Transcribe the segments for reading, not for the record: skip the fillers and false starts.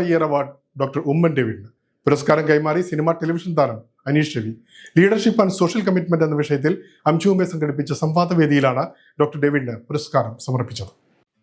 Year award doctor Oommen ഡേവിഡിന്. പുരസ്കാരം കൈമാറി സിനിമ ടെലിവിഷൻ താരം Aneesh Ravi. Leadership and social commitment എന്ന വിഷയത്തിൽ അംശുവുമെ സംഘടിപ്പിച്ച സംവാദ വേദിയിലാണ് ഡോക്ടർ ഡേവിഡിന് പുരസ്കാരം സമർപ്പിച്ചത്.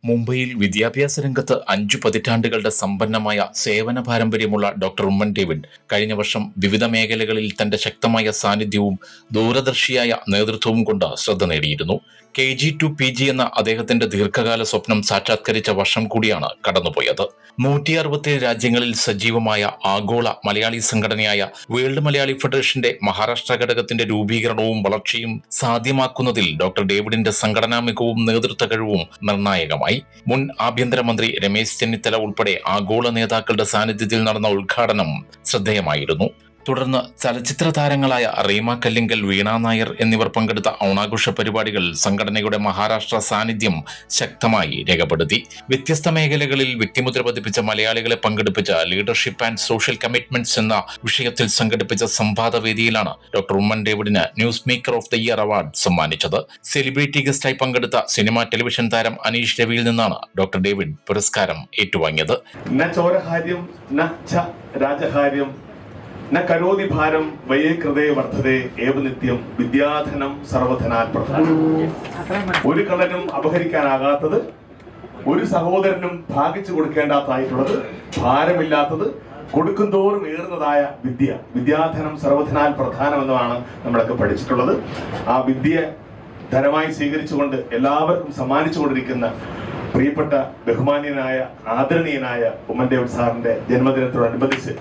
മുംബൈയിൽ വിദ്യാഭ്യാസ രംഗത്ത് 5 പതിറ്റാണ്ടുകളുടെ സമ്പന്നമായ സേവന പാരമ്പര്യമുള്ള ഡോക്ടർ ഉമ്മൻ ഡേവിഡ് കഴിഞ്ഞ വർഷം വിവിധ മേഖലകളിൽ തന്റെ ശക്തമായ സാന്നിധ്യവും ദൂരദർശിയായ നേതൃത്വവും കൊണ്ട് ശ്രദ്ധ നേടിയിരുന്നു. KG to PG എന്ന അദ്ദേഹത്തിന്റെ ദീർഘകാല സ്വപ്നം സാക്ഷാത്കരിച്ച വർഷം കൂടിയാണ് കടന്നുപോയത്. 167 രാജ്യങ്ങളിൽ സജീവമായ ആഗോള മലയാളി സംഘടനയായ വേൾഡ് മലയാളി ഫെഡറേഷന്റെ മഹാരാഷ്ട്ര ഘടകത്തിന്റെ രൂപീകരണവും വളർച്ചയും സാധ്യമാക്കുന്നതിൽ ഡോക്ടർ ഡേവിഡിന്റെ സംഘടനാ മികവും നേതൃത്വ കഴിവും നിർണായകമായി. മുൻ ആഭ്യന്തരമന്ത്രി രമേശ് ചെന്നിത്തല ഉൾപ്പെടെ ആഗോള നേതാക്കളുടെ സാന്നിധ്യത്തിൽ നടന്ന ഉദ്ഘാടനം ശ്രദ്ധേയമായിരുന്നു. തുടർന്ന് ചലച്ചിത്ര താരങ്ങളായ റീമ കല്ലിങ്കൽ, വീണ നായർ എന്നിവർ പങ്കെടുത്ത ഓണാഘോഷ പരിപാടികൾ സംഘടനയുടെ മഹാരാഷ്ട്ര സാന്നിധ്യം ശക്തമായി രേഖപ്പെടുത്തി. വ്യത്യസ്ത മേഖലകളിൽ വ്യക്തിമുദ്ര പതിപ്പിച്ച മലയാളികളെ പങ്കെടുപ്പിച്ച ലീഡർഷിപ്പ് ആൻഡ് സോഷ്യൽ കമ്മിറ്റ്മെന്റ്സ് എന്ന വിഷയത്തിൽ സംഘടിപ്പിച്ച സംവാദ വേദിയിലാണ് ഡോക്ടർ ഉമ്മൻ ഡേവിഡിന് news maker of the year award സമ്മാനിച്ചത്. സെലിബ്രിറ്റി ഗസ്റ്റായി പങ്കെടുത്ത സിനിമ ടെലിവിഷൻ താരം അനീഷ് രവിയിൽ നിന്നാണ് ഡോക്ടർ ഡേവിഡ് പുരസ്കാരം ഏറ്റുവാങ്ങിയത്. ന കരോതി ഭാരം വയേ കൃതേ വർദ്ധതേ ഏവ നിത്യം വിദ്യാധനം സർവധനാൽ പ്രധാനം. ഒരു കള്ളനും അപഹരിക്കാനാകാത്തത്, ഒരു സഹോദരനും ഭാഗിച്ചു കൊടുക്കേണ്ടാത്തതായിട്ടുള്ളത്, ഭാരമില്ലാത്തത്, കൊടുക്കുന്തോറും ഏറുന്നതായ വിദ്യാധനം സർവധനാൽ പ്രധാനം എന്നതാണ് നമ്മളൊക്കെ പഠിച്ചിട്ടുള്ളത്. ആ വിദ്യ ധനമായി സ്വീകരിച്ചുകൊണ്ട് എല്ലാവർക്കും സമ്മാനിച്ചുകൊണ്ടിരിക്കുന്ന പ്രിയപ്പെട്ട ബഹുമാന്യനായ ആദരണീയനായ ഉമ്മൻ ഡേവിഡ് സാറിന്റെ ജന്മദിനത്തോടനുബന്ധിച്ച്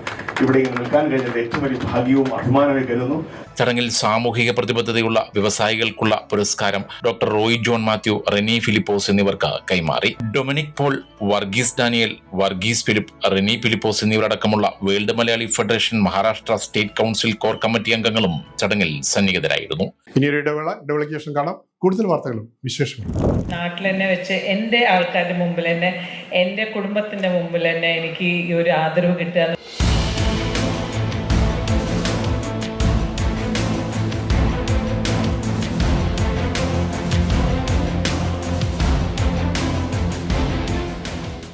ഇവിടെ നിൽക്കാൻ കഴിഞ്ഞത് ഏറ്റവും വലിയ ഭാഗ്യവും അഭിമാനവും കരുതുന്നു. ചടങ്ങിൽ സാമൂഹിക പ്രതിബദ്ധതയുള്ള വ്യവസായികൾക്കുള്ള പുരസ്കാരം ഡോക്ടർ റോയ് ജോൺ മാത്യു, റെനി ഫിലിപ്പോസ് എന്നിവർക്ക് കൈമാറി. ഡൊമിനിക് പോൾ, വർഗീസ് ഡാനിയൽ, വർഗീസ് ഫിലിപ്പ്, റെനി ഫിലിപ്പോസ് എന്നിവരടക്കമുള്ള world Malayali federation Maharashtra state council core committee അംഗങ്ങളും ചടങ്ങിൽ സന്നിഹിതരായിരുന്നു. ഇനിയൊരു ഇടവേളയ്ക്ക് ശേഷം കാണാം കൂടുതൽ വാർത്തകളും വിശേഷങ്ങളും. നാട്ടിൽ തന്നെ വെച്ച് എൻ്റെ ആൾക്കാരുടെ മുമ്പിൽ തന്നെ, എൻ്റെ കുടുംബത്തിൻ്റെ മുമ്പിൽ തന്നെ എനിക്ക് ഈ ഒരു ആദരവ് കിട്ടുക